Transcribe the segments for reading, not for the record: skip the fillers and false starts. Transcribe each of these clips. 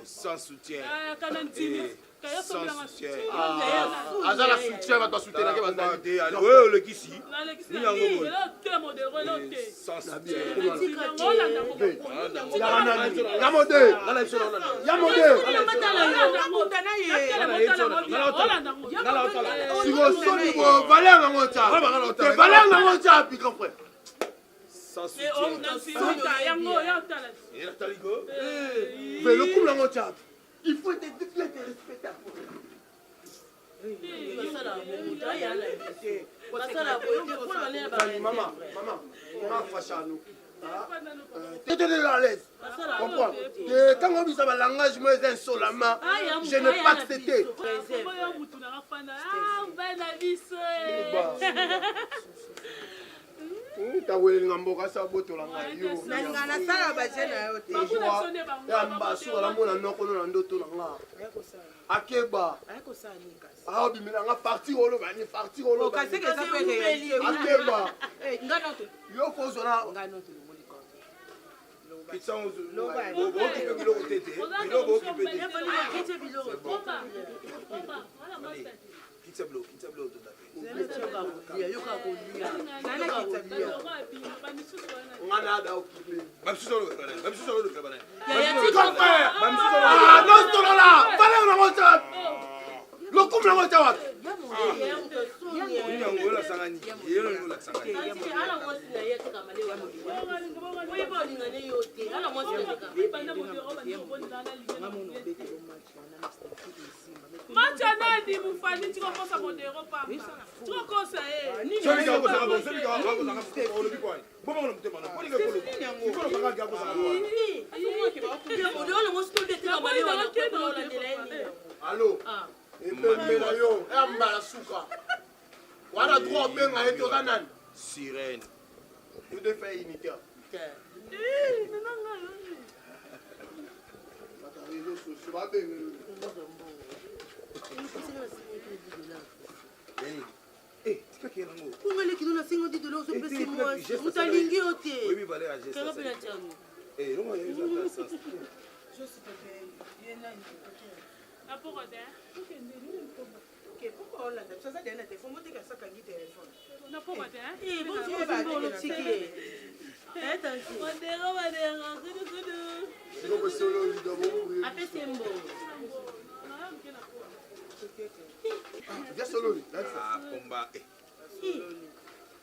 Sans soutien. Sans soutien. Azala soutien va soutenir la le kisi. Sans soutien. Il faut être respectable. Maman, on va fâcher à nous. Tu es à l'aise. Comprends? Quand on dit ça, le langage, moi, c'est insolemment. Je n'ai pas accepté. Akeba. Ah, mais on a parti au lobe, on est parti au lobe. Akeba. Yo kozona. Macha nani mufani tiko kosa modero pa. Tiko kosa Allô? Epemela yo, mbala suka. Wana droit benga eto kanan. Sirène. Vous devez faire imiter.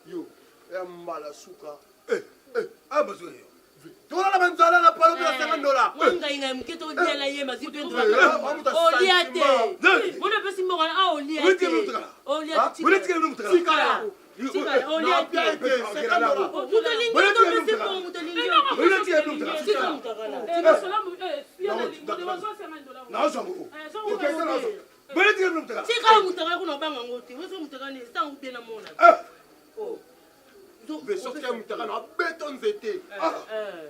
Yo, mbala suka. Ah, bah, oui. Tola la banzala na palo de $50. Mwanga inga mketo diala yema zipetu. Oliate. Mona pesi mbona a oliate. Oliate. Sikala. Sikala oliate. $50. Mutalingi to pesi mbona mutalingi. Sikala mutakala. Sikala mutakala kuna banga ngote. Wewe mutakala ni sta ubena mona. Oh. Mais sortir mutakala na beton nzete.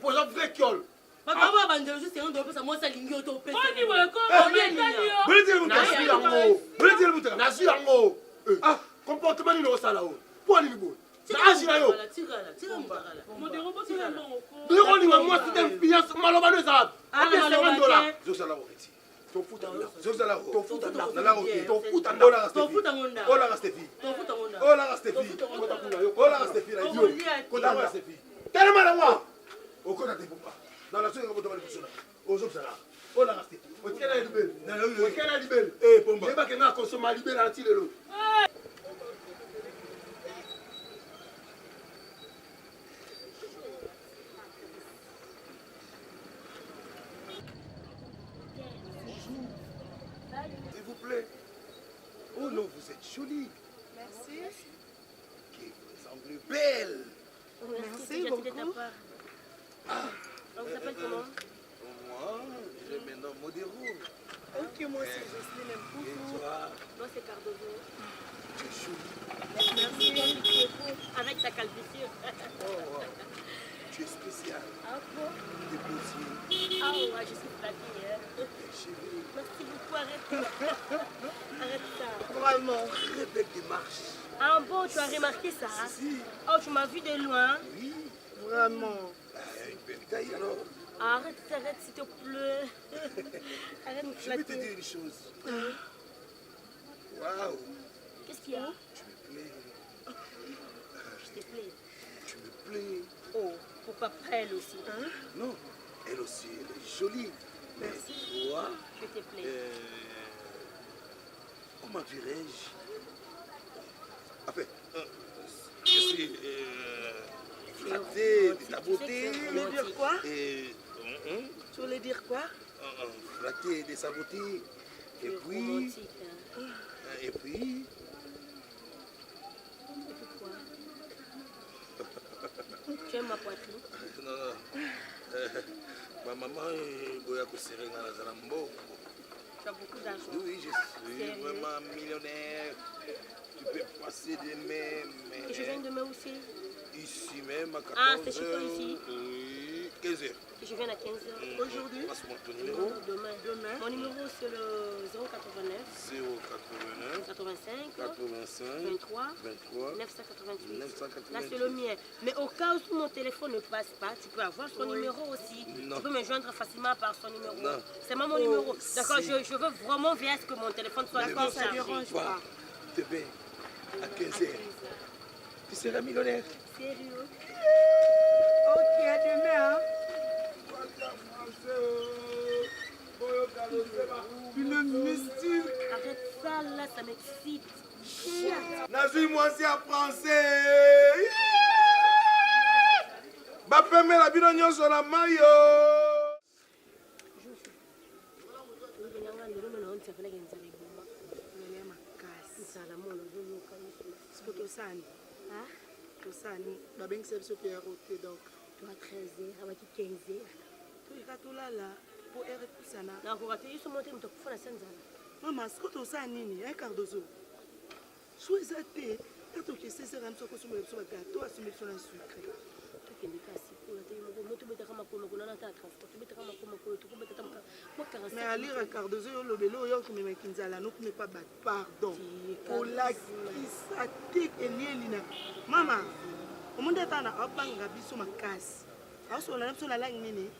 Pour la vraie kiole. Papa bandelo juste un dope ça moi ça lingi auto pesi. Oni weko. Nazi yango. Comportement ni no sala o. Pour ni bo. Na ajira yo. Tira mutakala. Modero bo tira mbongo. Ndiko ni moi c'est influence malobano za. $50. Je suis là, Roretti. Tofuta nda. Je suis là, Tofuta nda. Tofuta nda. Ola Tofuta ngonda. Ola Rastefi. Tofuta ngonda. Ola Rastefi. Ola Rastefi. Ola Rastefi. Tellement la moi. Okona te pupa. Dans la suite, on va te dire aux autres là. Ola Rastefi. Okena libel. Okena libel. Eh, Pomba. Yeba kenga consommer libel anti lelo. S'il vous plaît. Oh non, vous êtes jolie. Merci. Vous semblez belle. Merci beaucoup. On s'appelle comment? Moi, je me nomme Modero. Ok, moi aussi, Jocelyne Et Mpoufou. toi, Moi c'est Cardozo. tu es jolie. Merci. Avec ta calvitie. Oh, tu es spéciale. Ah bon? Tu es beauté. Ah ouais, je suis flattée. Hein. Tes cheveux. Merci beaucoup, arrête. Arrête ça. Vraiment. Très belle démarche. Ah bon, tu as remarqué ça? Hein? Si. Oh, tu m'as vu de loin. Oui. Vraiment. Une belle taille alors. Arrête, arrête s'il te plaît. Arrête de me Je vais te flatter. dire une chose. Waouh. Qu'est-ce qu'il y a? Tu me plais. Je te plais. Tu me plais. Oh, pourquoi pas elle aussi? Hein? Non, elle aussi, elle est jolie. Mais toi, Je te plais. comment dirais-je? Enfin, je suis flatté de ta beauté. Tu voulais dire quoi? Et, Tu voulais dire quoi? flatté de sa beauté. Et C'est puis, romantique. Hein. et puis, Et pourquoi? Tu aimes ma poitrine? non, non. Ma maman est boya serré dans la Zalambo. Tu as beaucoup d'argent. Oui, je suis Sérieux? vraiment millionnaire. Tu peux passer demain, mais Et je viens demain aussi. ici même à 14h. Ah, c'est chez toi ici? Oui, 15h. Et je viens à 15h. Aujourd'hui? Passe-moi ton numéro. Demain. Mon numéro c'est le 089 089 85 85 23 23 988. 988. Là c'est le mien. Mais au cas où mon téléphone ne passe pas, tu peux avoir son numéro aussi. Non. Tu peux me joindre facilement par son numéro. Non. C'est moi mon numéro. D'accord, si. je veux vraiment veiller à ce que mon téléphone soit D'accord, bien ça chargé. dérange Voilà. pas. Demain, à 15h, tu seras millionnaire. Sérieux? Ok, à demain. Hein? Une mystique. Arrête parles là, ça m'excite. Nazui moi c'est à français. Bapeme la bino nyonso na mayo. tosani babengisa biso mpe yaro te donc toa 13h abaki 15h toyika tolala mpo ere epusana nakoka te yiso mote moto akufana sa nzala mama siko tosala nini cardozo so eza te ta tokesesera biso kosomela biso bagato asomeli biso na sucre tokende kasi kuna te moto betaka makolo kuna na ta transport betaka makolo tokobetata mais alire cardozo yo lobelo oyo okomemaki nzala nokume pa bato pardon olakisa te elieli na mama omonde ata na abanga biso makasi aosolana biso na langi nini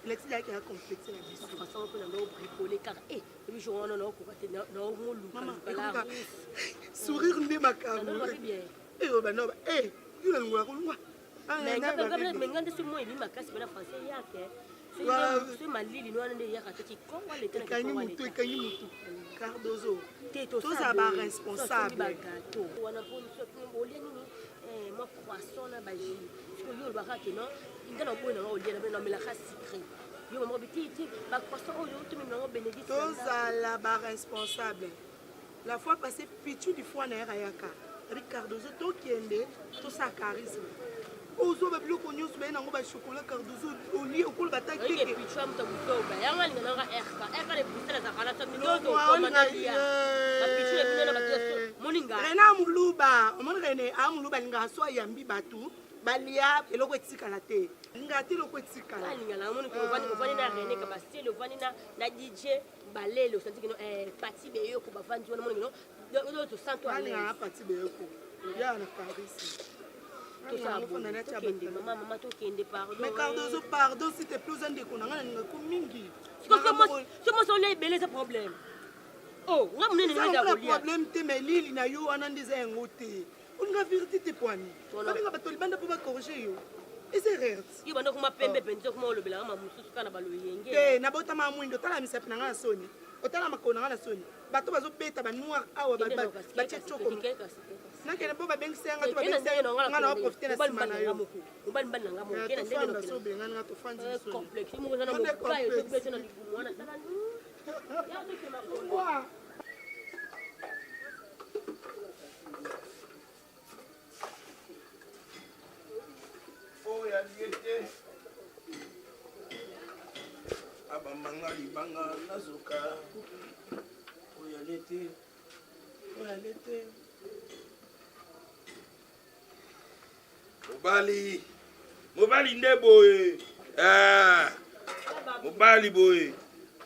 lexi yaki akomplexe na biso façon mpona naobricole kaka ebi jour wana naokoka te naomoluka sourire nde makambo oyo banoba yuna lingola kolungwa menga nde somo eli makasi mpena français yake so malili wana nde eyaka te kikongo ekangi mutu cardozo toza baresponsable bagato wana mpo olia nini mwa croissant na baji soki oyo olobaka ke non nga na oboyi nanga olia na namelaka sucre yo mama bititi bacroissant oyo tomemi nango bénédice tozala baresponsable la fois passé pichu du fois na yaka yaka abi cardozo tokende tosala charisme ozoba biloko nyonso baye nango bachokola cardozo olie okolo batakekepichwa moto butoba yanga linga nanga erka le brisela zakala sa milozo okomanalia bapichu le bino na bato moninga rena muluba omoni rene amuluba alingaka so ayambi bato balia eloko etikala te linga te eloko etikala alinga na moni ovani na rene ka basele ovani na dj balele osanti kino pati beyoko bavandi wana moni kino oyo tosanto alinga pati beyoko ya na Paris. Mais Cardozo, pardon, s'il te plaît, vous avez dit que problème. Oh, on a un problème, mais l'île n'a eu un côté. On a vérité tes poignées. On a pas corriger. Et c'est rare. Il va donc m'appeler comment le blanc, ma mousse, canabalouing. Eh, n'a pas mon window, t'as mis sa pinanga Sony. Otala makona na Sony. Bato bazo beta ba noir awa ba choko. Nakene po ba bengsenga to ba bengsenga ngana profiter na sima na yo. Ubani bani nanga mo kena ndenge no so benga nga to fandi so. Complexe mo ngana mo ka yo to beta na libumu wana tala. Ya to kema ko. Oh ya liete. Abamanga libanga nazoka. Oh ya liete. Oh ya liete. Mobali nde boye. Mobali boye.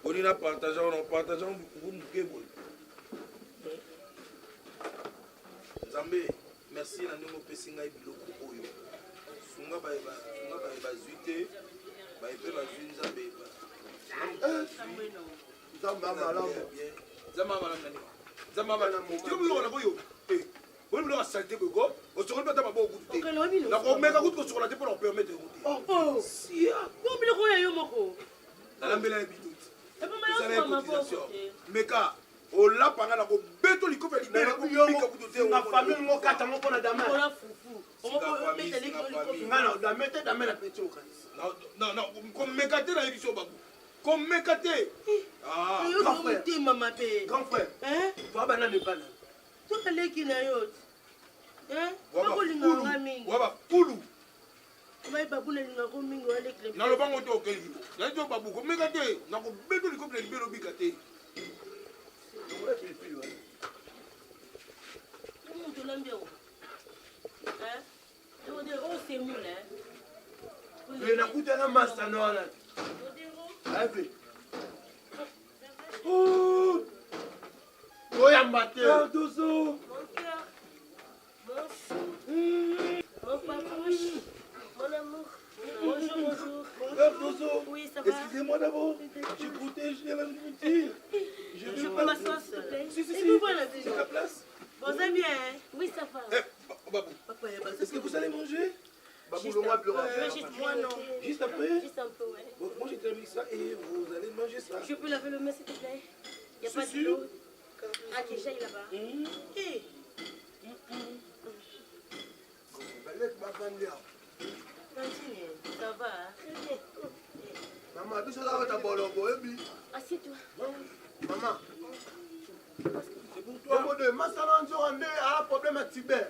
On a partagé, vous nous boye. Nzambe, merci na ndemo pesinga biloko oyo. Sunga ba zuite, ba epe ba zuinza beba. Zamba malamu. Zamba malamu. Zamba malamu. Tu veux le boyo? On ne va salter bego, on se remet à ma bonne goûter. La omega goûte sur la tête pour leur permettre de goûter. Oh, si, bon, mais le roi est moko. La mbela est bidou. Mais car, on l'a pas la beto li kofa libéré ko pika goûter. Na famille mo kata mo pona dama. On la foufou. On va mettre les ko. Non, la mettre dama la petit au canis. Non, comme mécaté la émission babu. Comme mécaté. Ah, grand frère. Maman bé. Grand frère. Hein? Toi banane pas. Tout les qui n'a eu. Waba pulu. Mai babu na linga ko mingo avec les. Na lo bango to ke. Na to babu ko mega te. Na ko beto li ko ple biro bikate. Ngora fili fili wa. Comment tu l'ambio? Hein? On dirait oh c'est mou là. Le na kuta na masta no ala. Ave. Oh! Oya mbate. Cardozo. Mon papouche, mon amour, bonjour. Cardozo, oui, ça va. Excusez-moi d'abord, j'ai goûté, je viens de vous dire. Je peux m'asseoir, s'il te plaît. Si, c'est ta place. Vous allez bien? Oui, ça va. Babou, est-ce que vous allez manger? Babou, le moi, moi non. Juste après? Juste un peu, ouais. Bon, moi, j'ai terminé ça et vous allez manger ça. Je peux laver le main, s'il te plaît? Il n'y a pas sûr? d'eau. Ah, qui est là-bas. Ça va, très bien. Maman, tu sais là où tu as bolo, Assieds-toi. Maman. C'est pour toi. Je me demande, un problème à Tibet.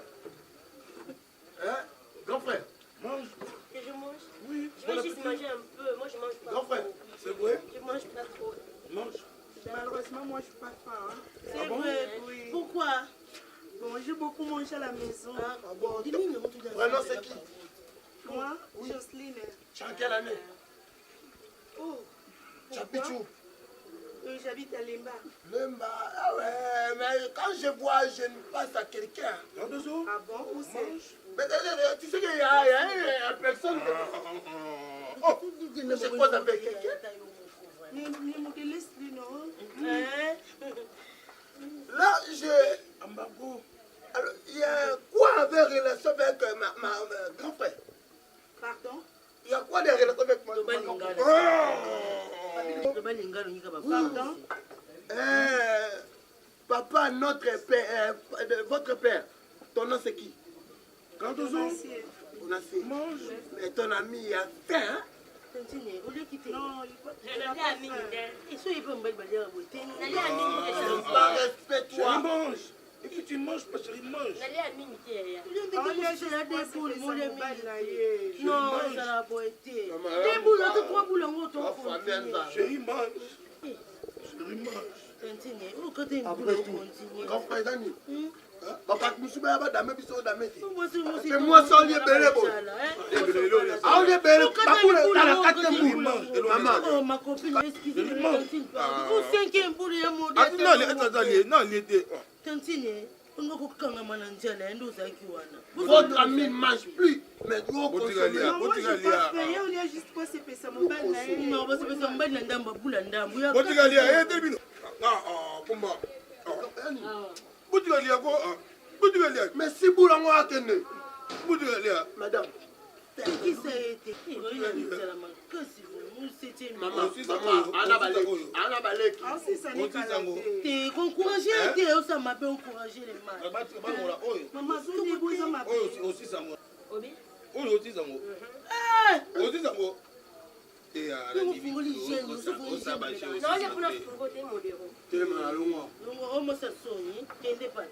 Hein? Grand frère, mange. Que je mange? Oui. Je vais juste manger un peu. Moi, je mange pas. Grand frère, c'est vrai? Je mange pas trop. Mange. Malheureusement, moi, je suis pas faim. Hein. C'est bon? vrai. Oui. Pourquoi? Bon, j'ai beaucoup mangé à la maison. Ah, bon. dis-nous, Vraiment, c'est qui? Moi, Jocelyne. Tu as quelle année? Oh, Tu habites où? j'habite à Lemba. Lemba. Ah ouais, mais quand je vois, je ne passe à quelqu'un. Ah bon? Où c'est? Mais tu sais qu'il y a personne. Oh, je crois avec quelqu'un. Mais mon laisse-lui, non? Là, alors, il y a quoi avec relation avec ma grand frère? Pardon? Il y a quoi des relations avec ma grand frère? Pardon? Papa, notre père, votre père, ton nom c'est qui? Quand on mange. Mais ton ami, il a faim, hein? Non, il faut... Respecte-toi. Mange. Et puis tu manges pas, chérie, mange. Chérie, mange. Chérie, mange. Grand frère, Dani. Papa, je suis pas dame, je suis dame. C'est moi seul, il est belé, bon. Ah, on est belé. Maman. Oh, ma copine, excusez-moi. Vous cinquième pour les mots. Non, il était. Tantine, on va votre ami ne mange plus, mais nous Bon, tu consommons. Non, moi, je ne peux pas payer, on a juste pas se payer mon bal. non, parce que c'est un bel ndamba boula ndambu. Botigalia, eh, Delbino. Kumba. Botigalia, quoi? Botigalia. Mais si vous l'avez atteint, Botigalia. madame. Qui ça a été? Maman, Anna Balek. Ah, si, ça n'est pas la tête. T'es encouragé, t'es ça m'a fait encourager les mains. Maman, tout le monde m'a Aussi, ça moi. Obi? Aussi, ça moi. Aussi, ça moi. Et à la limite, Non, j'ai pour notre côté modéré. On m'a sonné, t'es pas bien.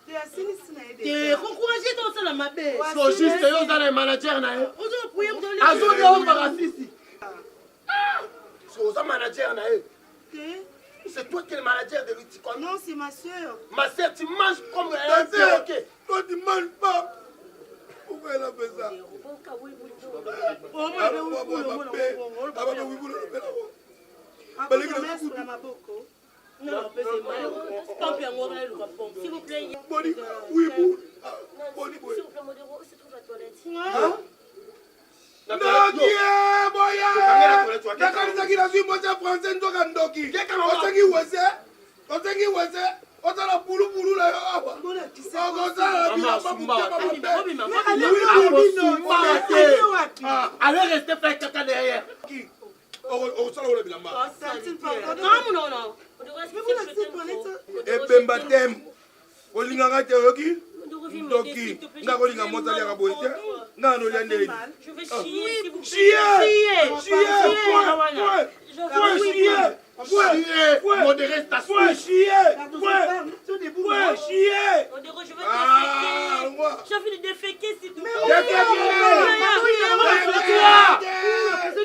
T'es assis ici, T'es encouragé dans ça la ma belle. So juste, yo dans les managers na yo. Ozo pour y me Azo yo barasisi. So ça manager na yo. C'est toi qui es le manager de l'Uticon. Non, c'est ma soeur. Ma sœur, tu manges comme un perroquet. Toi, tu ne manges pas. Pourquoi elle a fait ça? Non, s'il vous plaît. Oui, vous. S'il vous plaît, modéré, où se trouve la toilette? Nokia, boya. Nakanisa kila siku moja français ndoka ndoki. Osengi wese. Otala pulu la yo aba. Okozala bila babuke. Allez rester faire caca derrière. Qui? Osala wala bilamba. Non. Ebemba tem. Olinganga te oki. Ndoki. Ngakolinga motali ya boite. Nano liandeli. Je vais chier, s'il vous plaît. Chier. Modéré ta Chier. Modéré, je vais déféquer. J'ai envie de déféquer, s'il te plaît.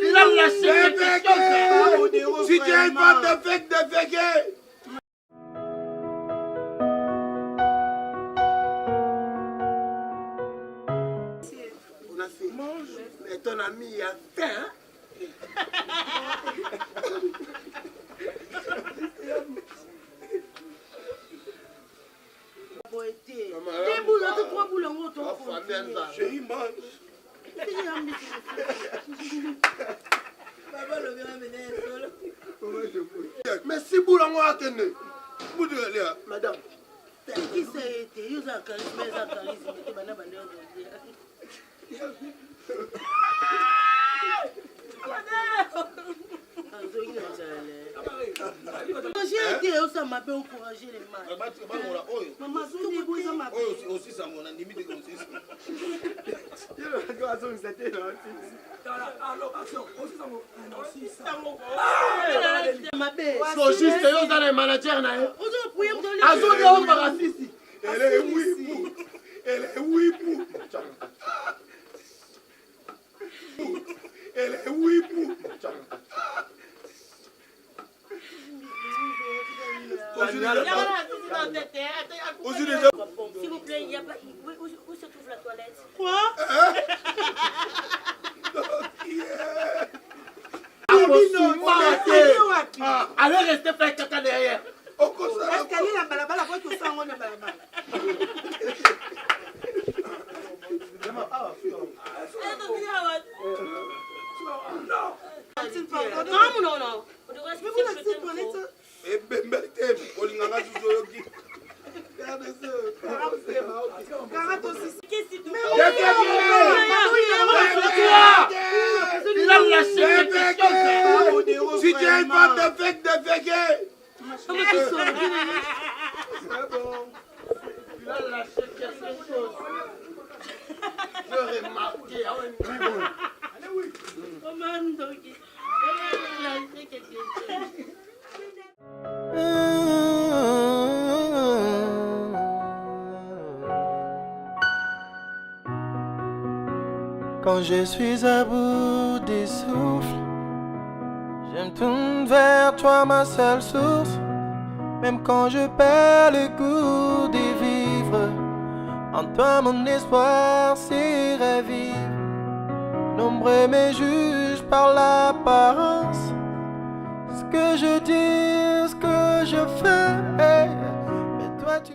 Il a lâché quelque chose. Si tu n'aimes pas déféquer. Mange. Mais ton ami il a faim, hein? Chérie, mange. Mais si vous l'avez atteint, Madame. Qui ça a été? Ils ont un charisme, J'ai été aussi m'a bien encouragé les mains. Maman, si vous avez ma aussi ça mon ennemi de aussi. So juste yo za na manager na ye. Azo de o barafisi. Elle est oui. Elle est oui. Elle est oui. S'il vous plaît, il y a pas. Où se trouve la toilette? Quoi? Allez rester faire caca derrière. Est-ce qu'elle est la balabala pour que ça on est balabala? Non. Si tu n'es pas déféqué. C'est bon. Il a lâché quelque chose. Je remarqué. Allez, oui. Quand je suis à bout des souffles, je me tourne vers toi, ma seule source. Même quand je perds le goût de vivre, en toi mon espoir s'irait vivre. Nombreux me jugent par l'apparence, ce que je dis, ce que je fais, mais toi tu